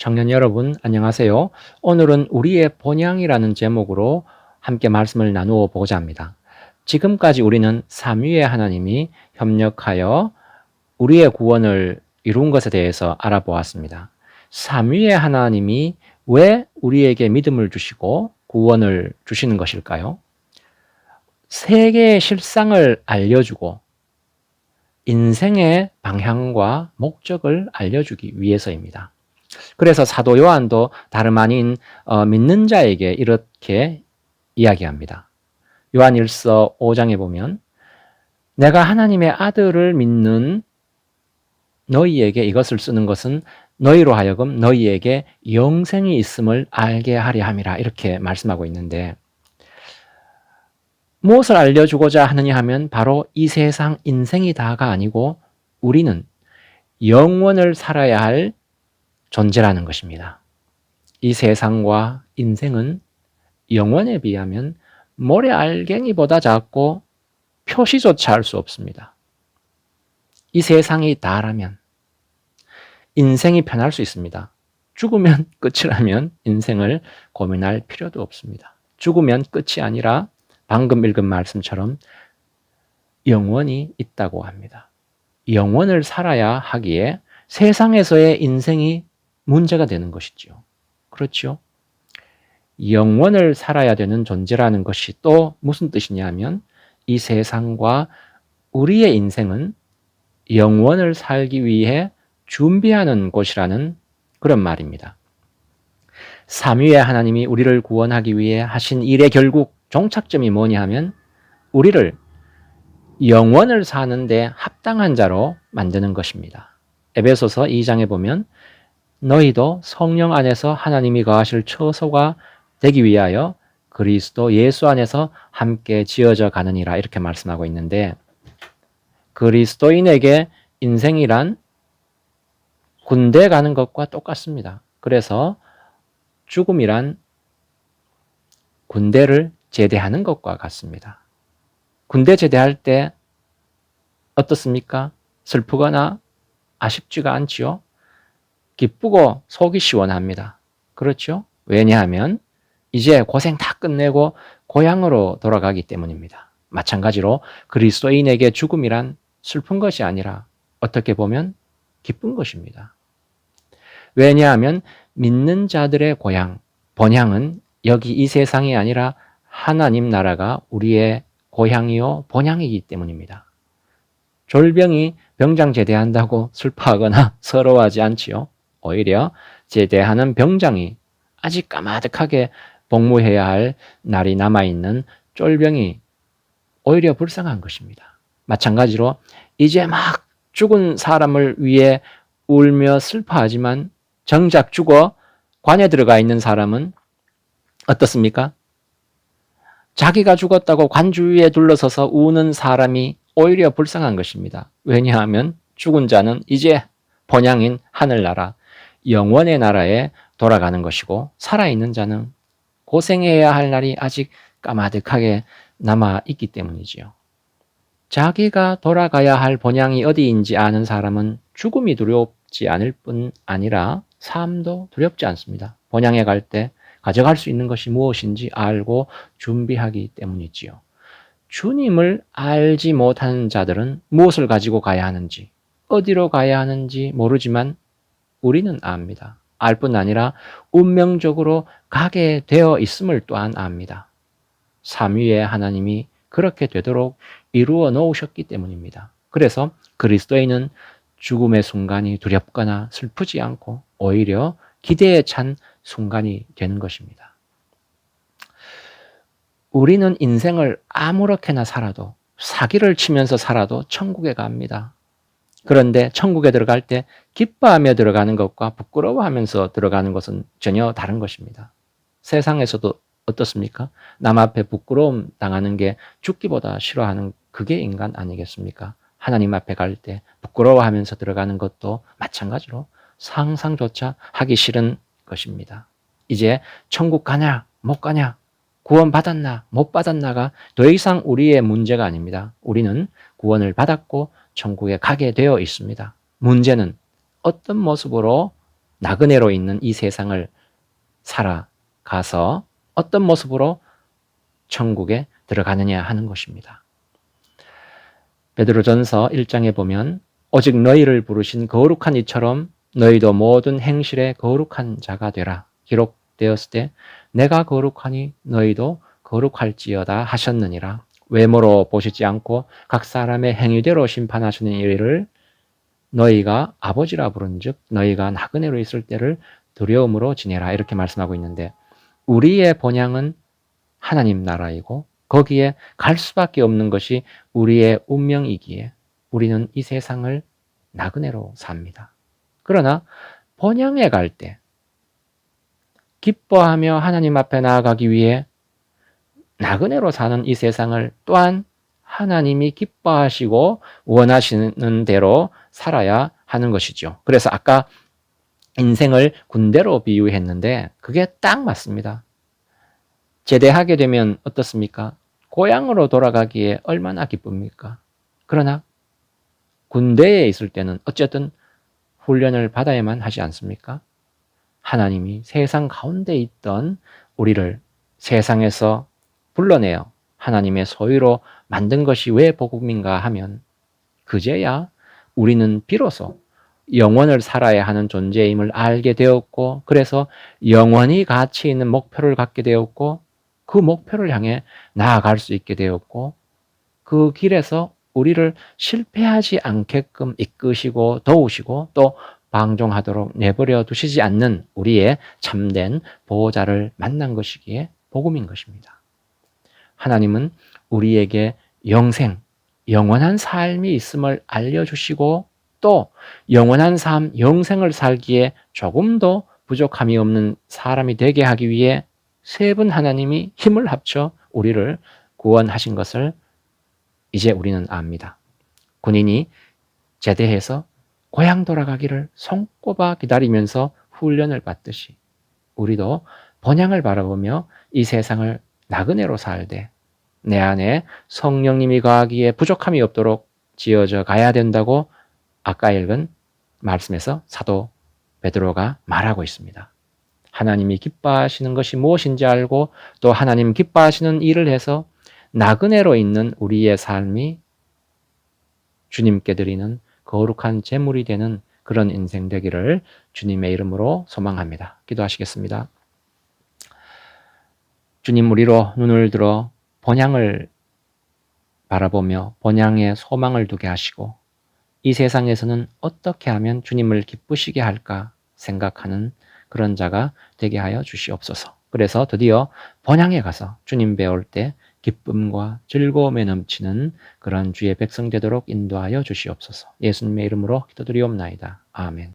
청년 여러분, 안녕하세요. 오늘은 우리의 본향이라는 제목으로 함께 말씀을 나누어 보고자 합니다. 지금까지 우리는 삼위의 하나님이 협력하여 우리의 구원을 이룬 것에 대해서 알아보았습니다. 삼위의 하나님이 왜 우리에게 믿음을 주시고 구원을 주시는 것일까요? 세계의 실상을 알려주고 인생의 방향과 목적을 알려주기 위해서입니다. 그래서 사도 요한도 다름 아닌 믿는 자에게 이렇게 이야기합니다. 요한 1서 5장에 보면 내가 하나님의 아들을 믿는 너희에게 이것을 쓰는 것은 너희로 하여금 너희에게 영생이 있음을 알게 하려 함이라, 이렇게 말씀하고 있는데, 무엇을 알려주고자 하느냐 하면 바로 이 세상 인생이 다가 아니고 우리는 영원을 살아야 할 존재라는 것입니다. 이 세상과 인생은 영원에 비하면 모래알갱이보다 작고 표시조차 할 수 없습니다. 이 세상이 다라면 인생이 편할 수 있습니다. 죽으면 끝이라면 인생을 고민할 필요도 없습니다. 죽으면 끝이 아니라 방금 읽은 말씀처럼 영원이 있다고 합니다. 영원을 살아야 하기에 세상에서의 인생이 문제가 되는 것이죠. 그렇죠? 영원을 살아야 되는 존재라는 것이 또 무슨 뜻이냐 하면 이 세상과 우리의 인생은 영원을 살기 위해 준비하는 곳이라는 그런 말입니다. 삼위의 하나님이 우리를 구원하기 위해 하신 일의 결국 종착점이 뭐냐 하면 우리를 영원을 사는데 합당한 자로 만드는 것입니다. 에베소서 2장에 보면 너희도 성령 안에서 하나님이 거하실 처소가 되기 위하여 그리스도 예수 안에서 함께 지어져 가느니라, 이렇게 말씀하고 있는데, 그리스도인에게 인생이란 군대 가는 것과 똑같습니다. 그래서 죽음이란 군대를 제대하는 것과 같습니다. 군대 제대할 때 어떻습니까? 슬프거나 아쉽지가 않지요? 기쁘고 속이 시원합니다. 그렇죠? 왜냐하면 이제 고생 다 끝내고 고향으로 돌아가기 때문입니다. 마찬가지로 그리스도인에게 죽음이란 슬픈 것이 아니라 어떻게 보면 기쁜 것입니다. 왜냐하면 믿는 자들의 고향, 본향은 여기 이 세상이 아니라 하나님 나라가 우리의 고향이요 본향이기 때문입니다. 졸병이 병장 제대한다고 슬퍼하거나 서러워하지 않지요. 오히려 제대하는 병장이 아직 까마득하게 복무해야 할 날이 남아있는 쫄병이 오히려 불쌍한 것입니다. 마찬가지로 이제 막 죽은 사람을 위해 울며 슬퍼하지만 정작 죽어 관에 들어가 있는 사람은 어떻습니까? 자기가 죽었다고 관 주위에 둘러서서 우는 사람이 오히려 불쌍한 것입니다. 왜냐하면 죽은 자는 이제 본향인 하늘나라, 영원의 나라에 돌아가는 것이고, 살아있는 자는 고생해야 할 날이 아직 까마득하게 남아있기 때문이지요. 자기가 돌아가야 할 본향이 어디인지 아는 사람은 죽음이 두렵지 않을 뿐 아니라 삶도 두렵지 않습니다. 본향에 갈 때 가져갈 수 있는 것이 무엇인지 알고 준비하기 때문이지요. 주님을 알지 못하는 자들은 무엇을 가지고 가야 하는지, 어디로 가야 하는지 모르지만 우리는 압니다. 알 뿐 아니라 운명적으로 가게 되어 있음을 또한 압니다. 삼위의 하나님이 그렇게 되도록 이루어 놓으셨기 때문입니다. 그래서 그리스도인은 죽음의 순간이 두렵거나 슬프지 않고 오히려 기대에 찬 순간이 되는 것입니다. 우리는 인생을 아무렇게나 살아도, 사기를 치면서 살아도 천국에 갑니다. 그런데 천국에 들어갈 때 기뻐하며 들어가는 것과 부끄러워하면서 들어가는 것은 전혀 다른 것입니다. 세상에서도 어떻습니까? 남 앞에 부끄러움 당하는 게 죽기보다 싫어하는, 그게 인간 아니겠습니까? 하나님 앞에 갈 때 부끄러워하면서 들어가는 것도 마찬가지로 상상조차 하기 싫은 것입니다. 이제 천국 가냐 못 가냐, 구원 받았나 못 받았나가 더 이상 우리의 문제가 아닙니다. 우리는 구원을 받았고 천국에 가게 되어 있습니다. 문제는 어떤 모습으로 나그네로 있는 이 세상을 살아가서 어떤 모습으로 천국에 들어가느냐 하는 것입니다. 베드로전서 1장에 보면 오직 너희를 부르신 거룩한 이처럼 너희도 모든 행실에 거룩한 자가 되라. 기록되었을 때 내가 거룩하니 너희도 거룩할지어다 하셨느니라. 외모로 보시지 않고 각 사람의 행위대로 심판하시는 일을 너희가 아버지라 부른즉 너희가 나그네로 있을 때를 두려움으로 지내라. 이렇게 말씀하고 있는데 우리의 본향은 하나님 나라이고 거기에 갈 수밖에 없는 것이 우리의 운명이기에 우리는 이 세상을 나그네로 삽니다. 그러나 본향에 갈 때 기뻐하며 하나님 앞에 나아가기 위해 나그네로 사는 이 세상을 또한 하나님이 기뻐하시고 원하시는 대로 살아야 하는 것이죠. 그래서 아까 인생을 군대로 비유했는데 그게 딱 맞습니다. 제대하게 되면 어떻습니까? 고향으로 돌아가기에 얼마나 기쁩니까? 그러나 군대에 있을 때는 어쨌든 훈련을 받아야만 하지 않습니까? 하나님이 세상 가운데 있던 우리를 세상에서 불러내어 하나님의 소유로 만든 것이 왜 복음인가 하면 그제야 우리는 비로소 영원을 살아야 하는 존재임을 알게 되었고 그래서 영원히 가치 있는 목표를 갖게 되었고 그 목표를 향해 나아갈 수 있게 되었고 그 길에서 우리를 실패하지 않게끔 이끄시고 도우시고 또 방종하도록 내버려 두시지 않는 우리의 참된 보호자를 만난 것이기에 복음인 것입니다. 하나님은 우리에게 영생, 영원한 삶이 있음을 알려주시고 또 영원한 삶, 영생을 살기에 조금도 부족함이 없는 사람이 되게 하기 위해 세 분 하나님이 힘을 합쳐 우리를 구원하신 것을 이제 우리는 압니다. 군인이 제대해서 고향 돌아가기를 손꼽아 기다리면서 훈련을 받듯이 우리도 본향을 바라보며 이 세상을 나그네로 살되 내 안에 성령님이 거하기에 부족함이 없도록 지어져 가야 된다고 아까 읽은 말씀에서 사도 베드로가 말하고 있습니다. 하나님이 기뻐하시는 것이 무엇인지 알고 또 하나님 기뻐하시는 일을 해서 나그네로 있는 우리의 삶이 주님께 드리는 거룩한 제물이 되는 그런 인생 되기를 주님의 이름으로 소망합니다. 기도하시겠습니다. 주님, 우리로 눈을 들어 본향을 바라보며 본향에 소망을 두게 하시고 이 세상에서는 어떻게 하면 주님을 기쁘시게 할까 생각하는 그런 자가 되게 하여 주시옵소서. 그래서 드디어 본향에 가서 주님 배울 때 기쁨과 즐거움에 넘치는 그런 주의 백성 되도록 인도하여 주시옵소서. 예수님의 이름으로 기도드리옵나이다. 아멘.